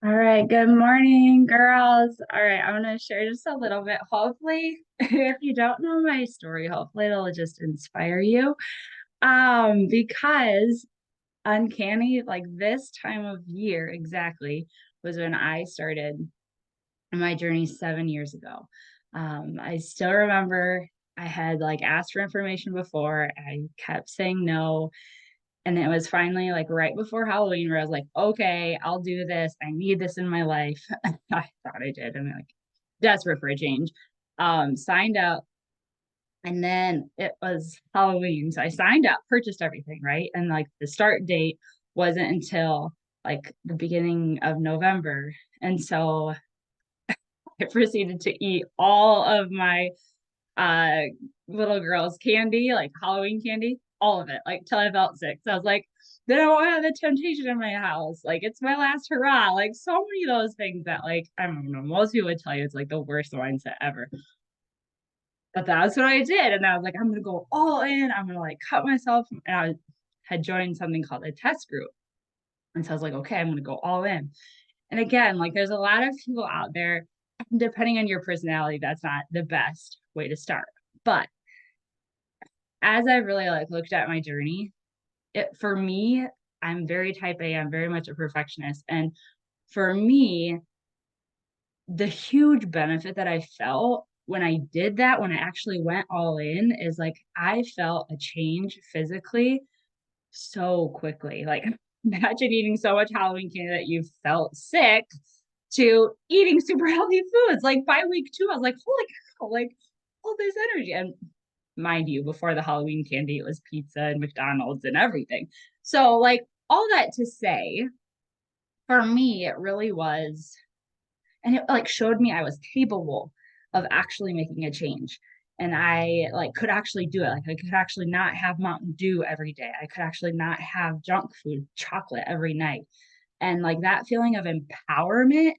All right, good morning, girls. All right, I'm going to share just a little bit. Hopefully, if you don't know my story, hopefully it'll just inspire you. Because uncanny, like this time of year exactly was when I started my journey 7 years ago. I still remember I had like asked for information before. I kept saying no. And it was finally like right before Halloween where I was like, okay, I'll do this. I need this in my life. I thought I did. I'm like desperate for a change. Signed up. And then it was Halloween. So I signed up, purchased everything, right? And like the start date wasn't until like the beginning of November. And so I proceeded to eat all of my uh little girl's candy, like Halloween candy, all of it, like till I felt sick. So I was like, then I won't have the temptation in my house. Like it's my last hurrah. Like so many of those things that like I don't know, most people would tell you it's like the worst mindset ever. But that's what I did. And I was like, I'm gonna go all in, I'm gonna like cut myself. And I had joined something called a test group. And so I was like, okay, I'm gonna go all in. And again, like there's a lot of people out there, depending on your personality, that's not the best way to start. But as I really like looked at my journey, it for me, I'm very type A, I'm very much a perfectionist. And for me, the huge benefit that I felt when I did that, when I actually went all in, is like I felt a change physically so quickly. Like imagine eating so much Halloween candy that you felt sick to eating super healthy foods. Like by week two, I was like, holy cow, like all this energy. And mind you, before the Halloween candy, it was pizza and McDonald's and everything. So, like, all that to say, for me, it really was, and it like showed me I was capable of actually making a change. And I like could actually do it. Like I could actually not have Mountain Dew every day. I could actually not have junk food, chocolate every night. And like that feeling of empowerment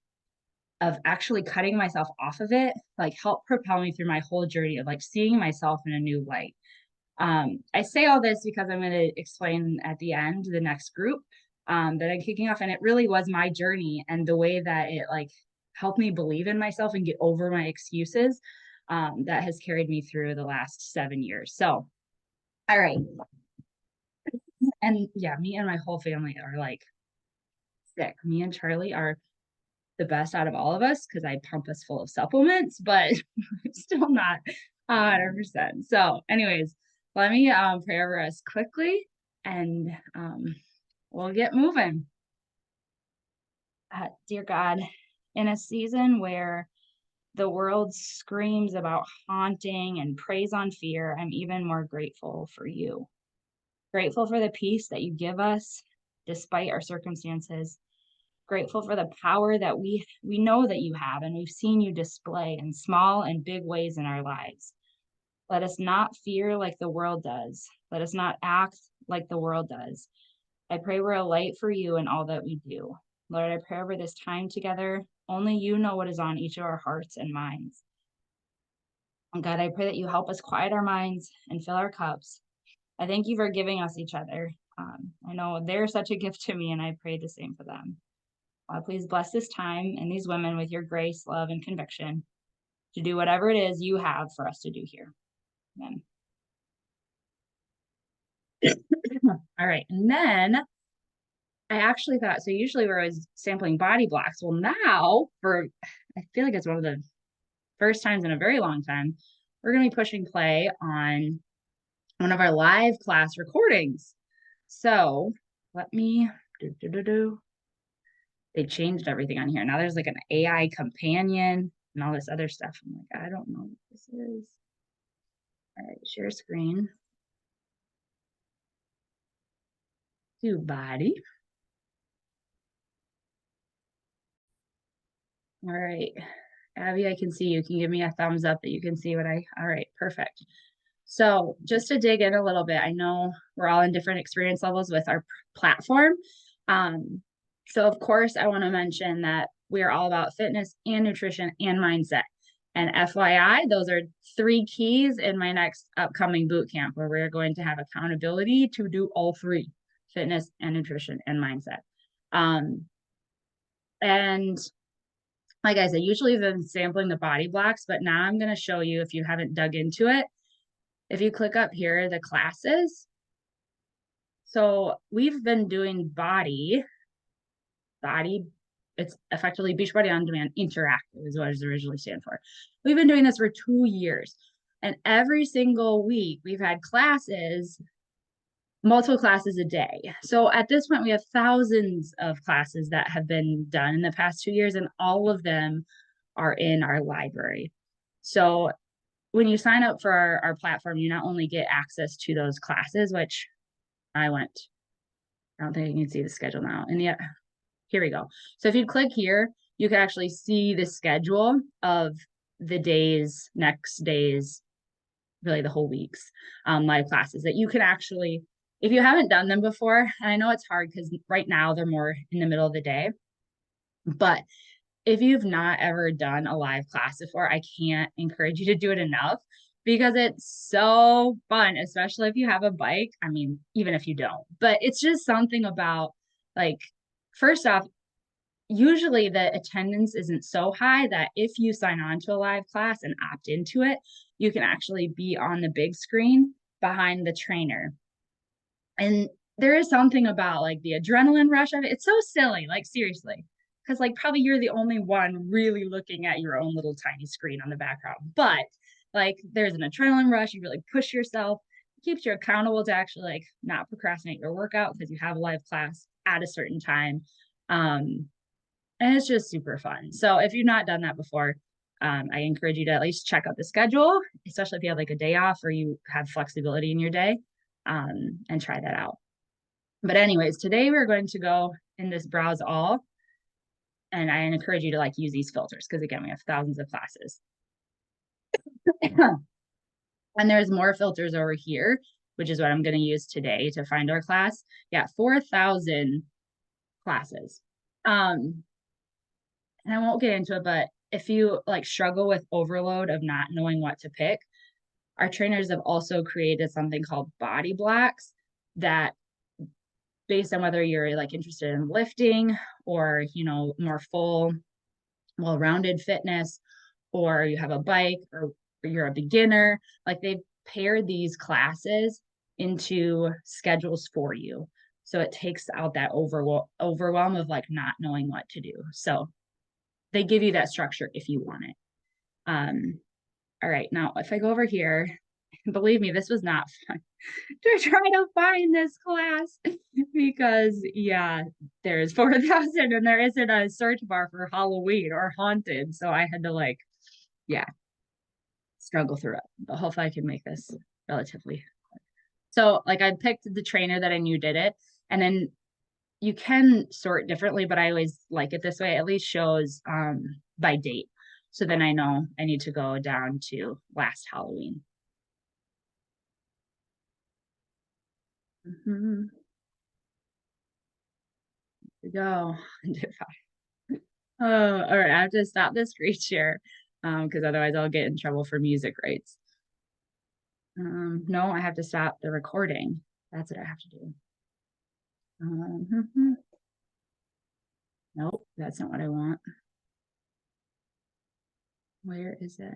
of actually cutting myself off of it, like helped propel me through my whole journey of like seeing myself in a new light. I say all this because I'm going to explain at the end the next group that I'm kicking off, and it really was my journey and the way that it like helped me believe in myself and get over my excuses that has carried me through the last 7 years. So, all right, and yeah, me and my whole family are like sick. Me and Charlie are the best out of all of us because I pump us full of supplements, but still not 100%. So, anyways, let me pray over us quickly and we'll get moving. Dear God, in a season where the world screams about haunting and preys on fear, I'm even more grateful for you. Grateful for the peace that you give us despite our circumstances. Grateful for the power that we know that you have and we've seen you display in small and big ways in our lives. Let us not fear like the world does. Let us not act like the world does. I pray we're a light for you in all that we do. Lord, I pray over this time together. Only you know what is on each of our hearts and minds. And God, I pray that you help us quiet our minds and fill our cups. I thank you for giving us each other. I know they're such a gift to me, and I pray the same for them. Please bless this time and these women with your grace, love, and conviction to do whatever it is you have for us to do here. Amen. All right. And then I actually thought, so usually we're always sampling body blocks. Well, now I feel like it's one of the first times in a very long time, we're going to be pushing play on one of our live class recordings. So let me they changed everything on here. Now there's like an AI companion and all this other stuff. I'm like, I don't know what this is. All right, share screen. Do body. All right. Abby, I can see you. Can you give me a thumbs up that you can see all right, perfect. So just to dig in a little bit, I know we're all in different experience levels with our platform. So of course, I want to mention that we are all about fitness and nutrition and mindset. And FYI, those are three keys in my next upcoming boot camp where we're going to have accountability to do all three: fitness and nutrition and mindset. Um, And like I said, usually been sampling the body blocks, but now I'm going to show you, if you haven't dug into it, if you click up here, the classes. So we've been doing body, it's effectively Beachbody On Demand Interactive is what it originally stand for. We've been doing this for 2 years. And every single week we've had classes, multiple classes a day. So at this point, we have thousands of classes that have been done in the past 2 years, and all of them are in our library. So when you sign up for our platform, you not only get access to those classes, which I don't think you can see the schedule now. And yet, here we go. So if you click here, you can actually see the schedule of the days, next days, really the whole week's live classes that you can actually, if you haven't done them before, and I know it's hard because right now they're more in the middle of the day, but if you've not ever done a live class before, I can't encourage you to do it enough because it's so fun, especially if you have a bike. I mean, even if you don't, but it's just something about, like, first off, usually the attendance isn't so high that if you sign on to a live class and opt into it, you can actually be on the big screen behind the trainer. And there is something about like the adrenaline rush of it. It's so silly, like seriously, because like probably you're the only one really looking at your own little tiny screen on the background. But like there's an adrenaline rush. You really push yourself, it keeps you accountable to actually like not procrastinate your workout because you have a live class at a certain time. And it's just super fun. So if you've not done that before, I encourage you to at least check out the schedule, especially if you have like a day off or you have flexibility in your day, and try that out. But anyways, today we're going to go in this browse all, and I encourage you to like use these filters because again, we have thousands of classes. And there's more filters over here, which is what I'm going to use today to find our class. Yeah, 4,000 classes. And I won't get into it, but if you like struggle with overload of not knowing what to pick, our trainers have also created something called body blocks that, based on whether you're like interested in lifting or, you know, more full, well-rounded fitness, or you have a bike, or you're a beginner, like they've paired these classes into schedules for you. So it takes out that overwhelm of like not knowing what to do. So they give you that structure if you want it. All right, now if I go over here, believe me, this was not fun to try to find this class because yeah, there's 4,000 and there isn't a search bar for Halloween or haunted. So I had to like, yeah, struggle through it. But hopefully I can make this relatively quick. So like I picked the trainer that I knew did it, and then you can sort differently, but I always like it this way. It at least shows by date. So then I know I need to go down to last Halloween. Mm-hmm. Here we go. Oh, all right. I have to stop this screen share because otherwise I'll get in trouble for music rights. No, I have to stop the recording. That's what I have to do. Nope, that's not what I want. Where is it?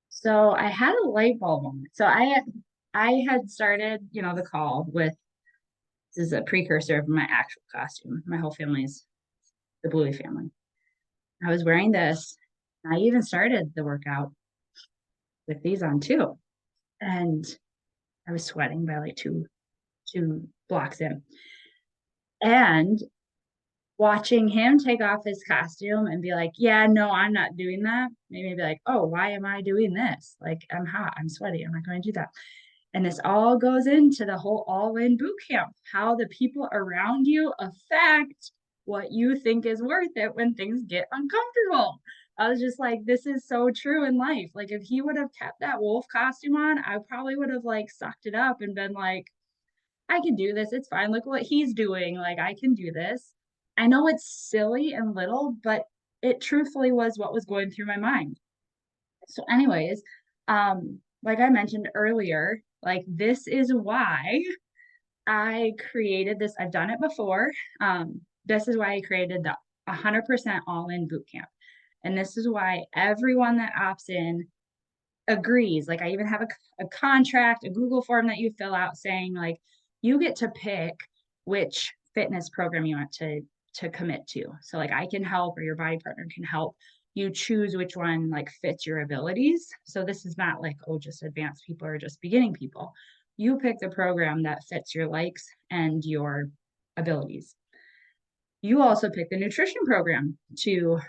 So I had a light bulb moment. So I had started, you know, the call with, this is a precursor of my actual costume. My whole family's the Bluey family. I was wearing this. I even started the workout with these on too. And I was sweating by like two blocks in. And watching him take off his costume and be like, yeah, no, I'm not doing that. Maybe be like, oh, why am I doing this? Like, I'm hot, I'm sweaty, I'm not going to do that. And this all goes into the whole all in boot camp, how the people around you affect what you think is worth it when things get uncomfortable. I was just like, this is so true in life. Like, if he would have kept that wolf costume on, I probably would have like sucked it up and been like, I can do this. It's fine. Look what he's doing. Like, I can do this. I know it's silly and little, but it truthfully was what was going through my mind. So, anyways, like I mentioned earlier, like this is why I created this. I've done it before. This is why I created the 100% all in boot camp. And this is why everyone that opts in agrees. Like I even have a contract, a Google form that you fill out saying like you get to pick which fitness program you want to commit to. So like I can help or your body partner can help you choose which one like fits your abilities. So this is not like, oh, just advanced people or just beginning people. You pick the program that fits your likes and your abilities. You also pick the nutrition program to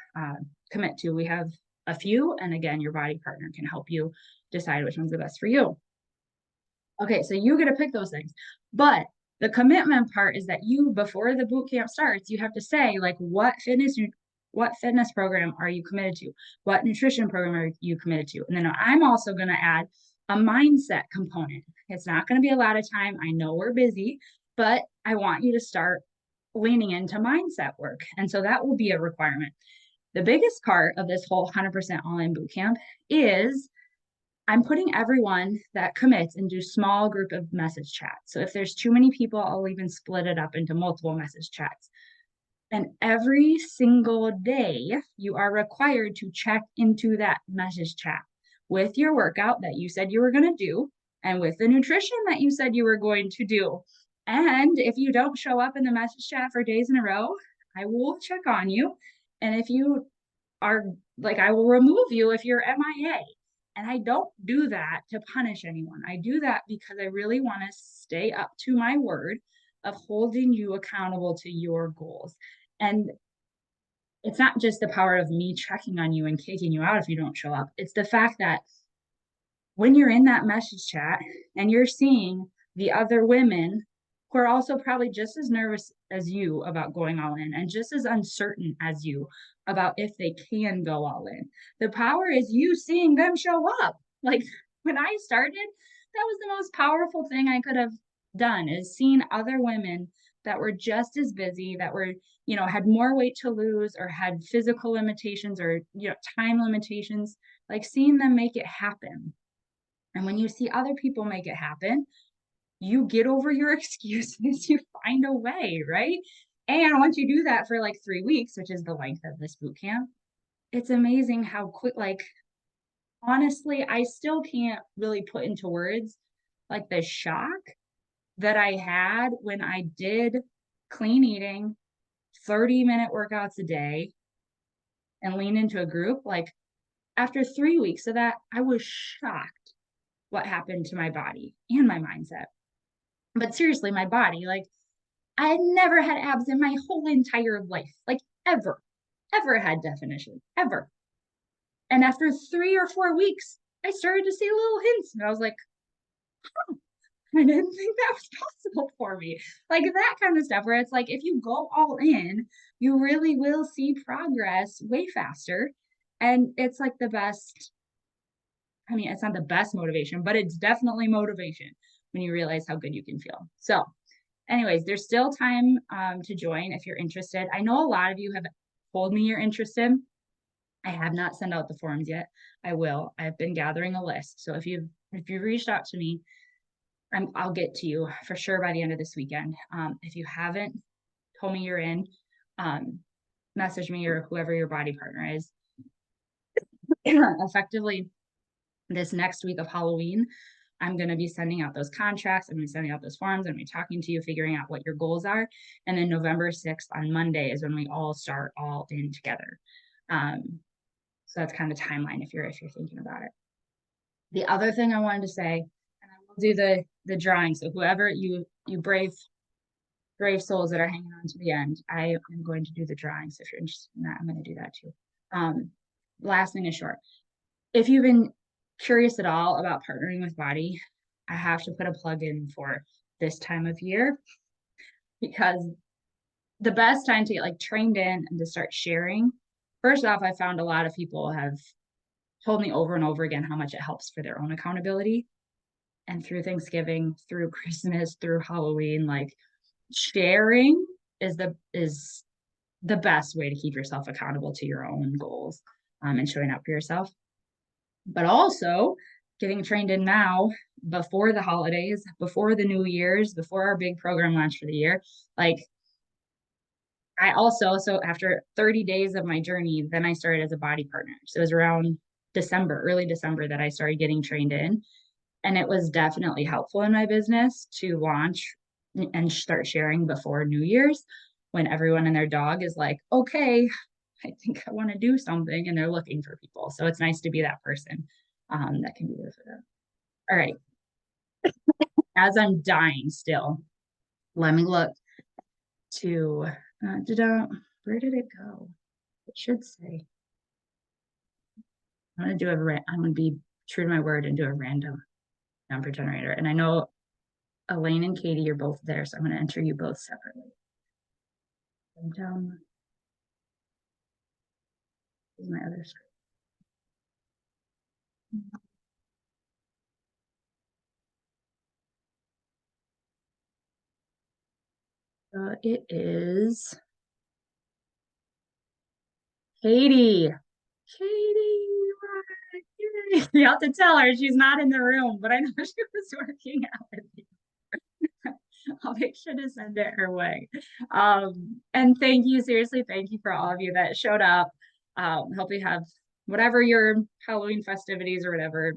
commit to. We have a few, and again, your body partner can help you decide which one's the best for you. Okay, so you get to pick those things. But the commitment part is that you, before the boot camp starts, you have to say, like, what fitness program are you committed to? What nutrition program are you committed to? And then I'm also going to add a mindset component. It's not going to be a lot of time. I know we're busy, but I want you to start leaning into mindset work. And so that will be a requirement. The biggest part of this whole 100% all in boot camp is I'm putting everyone that commits into small group of message chats. So if there's too many people, I'll even split it up into multiple message chats. And every single day, you are required to check into that message chat with your workout that you said you were going to do and with the nutrition that you said you were going to do. And if you don't show up in the message chat for days in a row, I will check on you. And if you are like, I will remove you if you're MIA. And I don't do that to punish anyone. I do that because I really want to stay up to my word of holding you accountable to your goals. And it's not just the power of me checking on you and kicking you out if you don't show up. It's the fact that when you're in that message chat and you're seeing the other women who are also probably just as nervous as you about going all in and just as uncertain as you about if they can go all in. The power is you seeing them show up. Like when I started, that was the most powerful thing I could have done is seeing other women that were just as busy, that were, had more weight to lose or had physical limitations or, time limitations, like seeing them make it happen. And when you see other people make it happen, you get over your excuses, you find a way, right? And once you do that for like 3 weeks, which is the length of this boot camp, it's amazing how quick, like, honestly, I still can't really put into words like the shock that I had when I did clean eating, 30-minute workouts a day, and lean into a group. Like, after 3 weeks of that, I was shocked what happened to my body and my mindset. But seriously, my body, like, I had never had abs in my whole entire life, like ever had definition, ever. And after 3 or 4 weeks, I started to see little hints. And I was like, oh, I didn't think that was possible for me. Like that kind of stuff where it's like, if you go all in, you really will see progress way faster. And it's like the best. I mean, it's not the best motivation, but it's definitely motivation when you realize how good you can feel. So anyways, there's still time to join if you're interested. I know a lot of you have told me you're interested. I have not sent out the forms yet. I will. I've been gathering a list. So if you've reached out to me, I'll get to you for sure by the end of this weekend. If you haven't told me you're in, message me or whoever your body partner is. Effectively, this next week of Halloween, I'm going to be sending out those contracts. I'm going to be sending out those forms. I'm going to be talking to you, figuring out what your goals are. And then November 6th on Monday is when we all start all in together. So that's kind of timeline if you're thinking about it. The other thing I wanted to say, and I will do the drawing. So whoever you brave souls that are hanging on to the end, I am going to do the drawing. So if you're interested in that, I'm going to do that too. Last thing is short. If you've been curious at all about partnering with Body, I have to put a plug in for this time of year because the best time to get like trained in and to start sharing. First off, I found a lot of people have told me over and over again how much it helps for their own accountability. And through Thanksgiving, through Christmas, through Halloween, like sharing is the best way to keep yourself accountable to your own goals and showing up for yourself. But also, getting trained in now before the holidays, before the New Year's, before our big program launch for the year. Like I also, so after 30 days of my journey, then I started as a body partner. So it was around December, early December, that I started getting trained in. And it was definitely helpful in my business to launch and start sharing before New Year's when everyone and their dog is like, okay, I think I want to do something, and they're looking for people. So it's nice to be that person that can be there for them. All right. As I'm dying still, let me look to, where did it go? It should say, I'm going to be true to my word and do a random number generator. And I know Elaine and Katie are both there, so I'm going to enter you both separately. And is my other screen. It is Katie. Katie, you have to tell her she's not in the room, but I know she was working out with you. I'll make sure to send it her way. And thank you, seriously, thank you for all of you that showed up. Hope you have whatever your Halloween festivities or whatever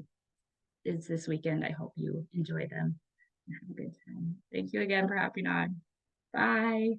is this weekend. I hope you enjoy them and have a good time. Thank you again for hopping on. Bye.